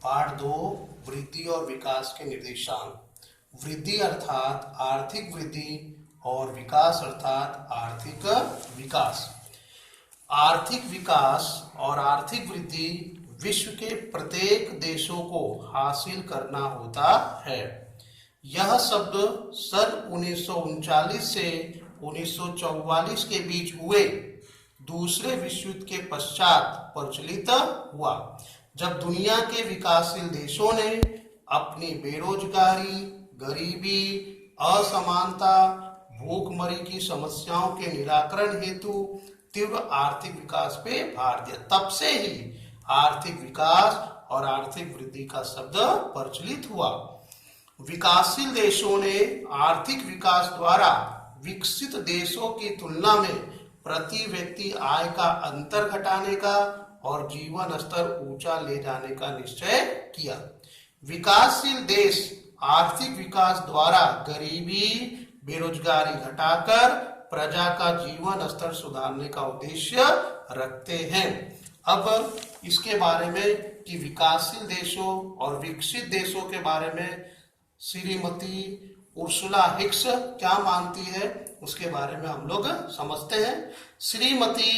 Part 2 वृद्धि और विकास के निर्देशांक। वृद्धि अर्थात आर्थिक वृद्धि और विकास अर्थात आर्थिक विकास। आर्थिक विकास और आर्थिक वृद्धि विश्व के प्रत्येक देशों को हासिल करना होता है। यह शब्द सन 1939 से 1944 के बीच हुए दूसरे विश्व युद्ध के पश्चात प्रचलित हुआ, जब दुनिया के विकासशील देशों ने अपनी बेरोजगारी, गरीबी, असमानता, भूखमरी की समस्याओं के निराकरण हेतु तीव्र आर्थिक विकास पे भार दिया। तब से ही आर्थिक विकास और आर्थिक वृद्धि का शब्द प्रचलित हुआ। विकासशील देशों ने आर्थिक विकास द्वारा विकसित देशों की तुलना में प्रति व्यक्ति आय का अंतर घटाने का और जीवन स्तर ऊंचा ले जाने का निश्चय किया। विकासशील देश आर्थिक विकास द्वारा गरीबी, बेरोजगारी घटाकर प्रजा का जीवन स्तर सुधारने का उद्देश्य रखते हैं। अब इसके बारे में कि विकासशील देशों और विकसित देशों के बारे में श्रीमती उर्सुला हिक्स क्या मानती है, उसके बारे में हम लोग समझते हैं। श्रीमती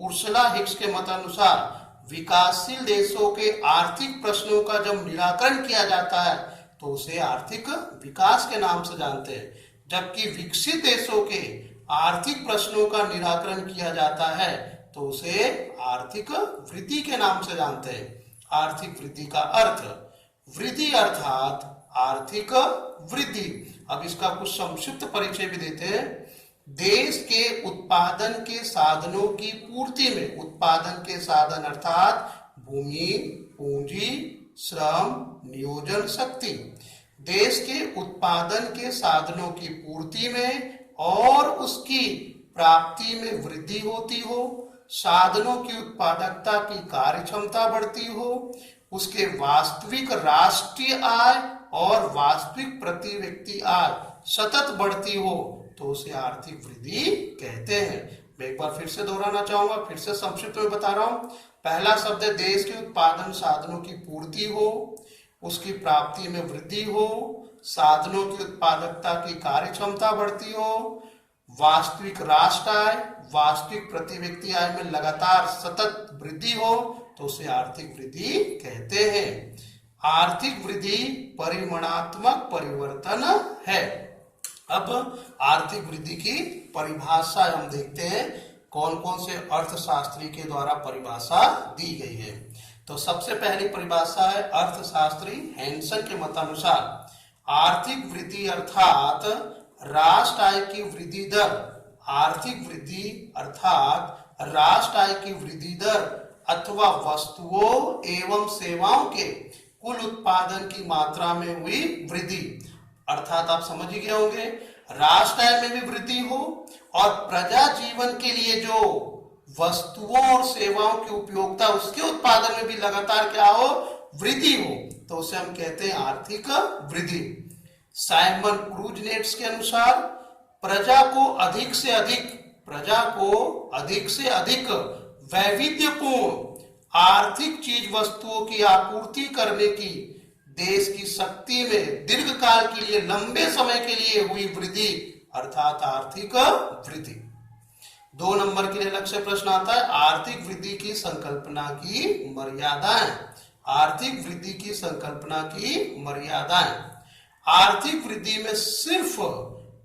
उर्सुला हिक्स के मत अनुसार विकासशील देशों के आर्थिक प्रश्नों का जब निराकरण किया जाता है तो उसे आर्थिक विकास के नाम से जानते हैं, जबकि विकसित देशों के आर्थिक प्रश्नों का निराकरण किया जाता है तो उसे आर्थिक वृद्धि के नाम से जानते हैं। आर्थिक वृद्धि का अर्थ, वृद्धि अर्थात आर्थिक वृद्धि। अब इसका कुछ संक्षिप्त परिचय भी देते हैं। देश के उत्पादन के साधनों की पूर्ति में, उत्पादन के साधन अर्थात भूमि, पूंजी, श्रम, नियोजन शक्ति, देश के उत्पादन के साधनों की पूर्ति में और उसकी प्राप्ति में वृद्धि होती हो, साधनों की उत्पादकता की कार्य क्षमता बढ़ती हो, उसके वास्तविक राष्ट्रीय आय और वास्तविक प्रति व्यक्ति आय सतत बढ़ती हो तो उसे आर्थिक वृद्धि कहते हैं। मैं एक बार फिर से दोहराना चाहूंगा, फिर से संक्षिप्त में बता रहा हूं। पहला शब्द है देश के उत्पादन साधनों की पूर्ति हो, उसकी प्राप्ति में वृद्धि हो, साधनों की उत्पादकता की कार्य क्षमता बढ़ती हो, वास्तविक राष्ट्र आय, वास्तविक प्रति व्यक्ति आय में लगातार सतत वृद्धि हो तो उसे आर्थिक वृद्धि कहते हैं। आर्थिक वृद्धि परिमाणात्मक परिवर्तन है। अब आर्थिक वृद्धि की परिभाषा हम देखते हैं, कौन कौन से अर्थशास्त्री के द्वारा परिभाषा दी गई है। तो सबसे पहली परिभाषा है अर्थशास्त्री हैंसन के मतानुसार आर्थिक वृद्धि अर्थात राष्ट्र आय की वृद्धि दर। आर्थिक वृद्धि अर्थात राष्ट्र आय की वृद्धि दर अथवा वस्तुओं एवं सेवाओं के कुल उत्पादन की मात्रा में हुई वृद्धि। अर्थात आप समझ ही गए होंगे, राष्ट्र आय में भी वृद्धि हो और प्रजा जीवन के लिए जो वस्तुओं और सेवाओं की उपयोगिता उसके उत्पादन में भी लगातार क्या हो, वृद्धि हो, तो उसे हम कहते हैं आर्थिक वृद्धि। साइमन क्रूजनेट्स के अनुसार प्रजा को अधिक से अधिक वैविध्यपूर्ण आर्थिक चीज वस्तुओं की आपूर्ति करने की देश की शक्ति में दीर्घकाल के लिए, लंबे समय के लिए हुई वृद्धि अर्थात आर्थिक वृद्धि। 2 नंबर के लिए लक्ष्य प्रश्न आता है आर्थिक वृद्धि की संकल्पना की मर्यादाएं। आर्थिक वृद्धि की संकल्पना की मर्यादाएं। आर्थिक वृद्धि में सिर्फ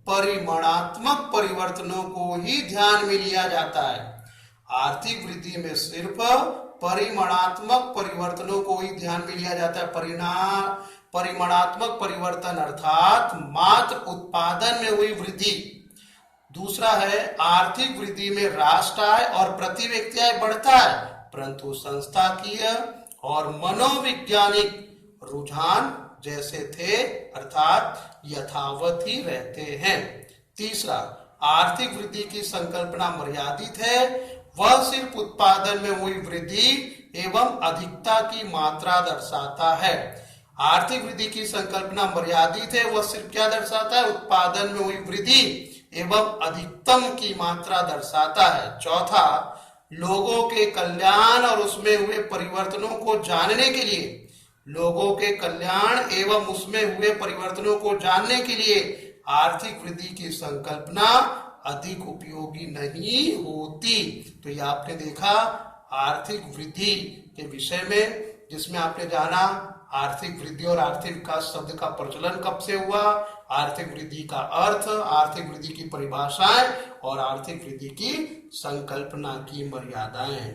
परिमाणात्मक परिवर्तनों को ही ध्यान में लिया जाता है। आर्थिक वृद्धि में सिर्फ परिमाणात्मक परिवर्तनों को ही ध्यान में लिया जाता है। परिमाणात्मक परिवर्तन अर्थात मात्र उत्पादन में हुई वृद्धि। दूसरा है आर्थिक वृद्धि में राष्ट्र आय और प्रति व्यक्ति आय बढ़ता है, परंतु संस्थाकीय और मनोवैज्ञानिक रुझान जैसे थे अर्थात यथावत ही रहते हैं। तीसरा, आर्थिक वृद्धि की संकल्पना मर्यादित है, वह सिर्फ उत्पादन में हुई वृद्धि एवं अधिकता की मात्रा दर्शाता है। आर्थिक वृद्धि की संकल्पना मर्यादित है, वह सिर्फ क्या दर्शाता है, उत्पादन में हुई वृद्धि एवं अधिकतम की मात्रा दर्शाता है। चौथा, लोगों के कल्याण और उसमें हुए परिवर्तनों को जानने के लिए लोगों के कल्याण एवं उसमें हुए परिवर्तनों को जानने के लिए आर्थिक वृद्धि की संकल्पना अधिक उपयोगी नहीं होती। तो ये आपने देखा आर्थिक वृद्धि के विषय में, जिसमें आपने जाना आर्थिक वृद्धि और आर्थिक विकास शब्द का प्रचलन कब से हुआ, आर्थिक वृद्धि का अर्थ, आर्थिक वृद्धि की परिभाषाएं और आर्थिक वृद्धि की संकल्पना की मर्यादाएं।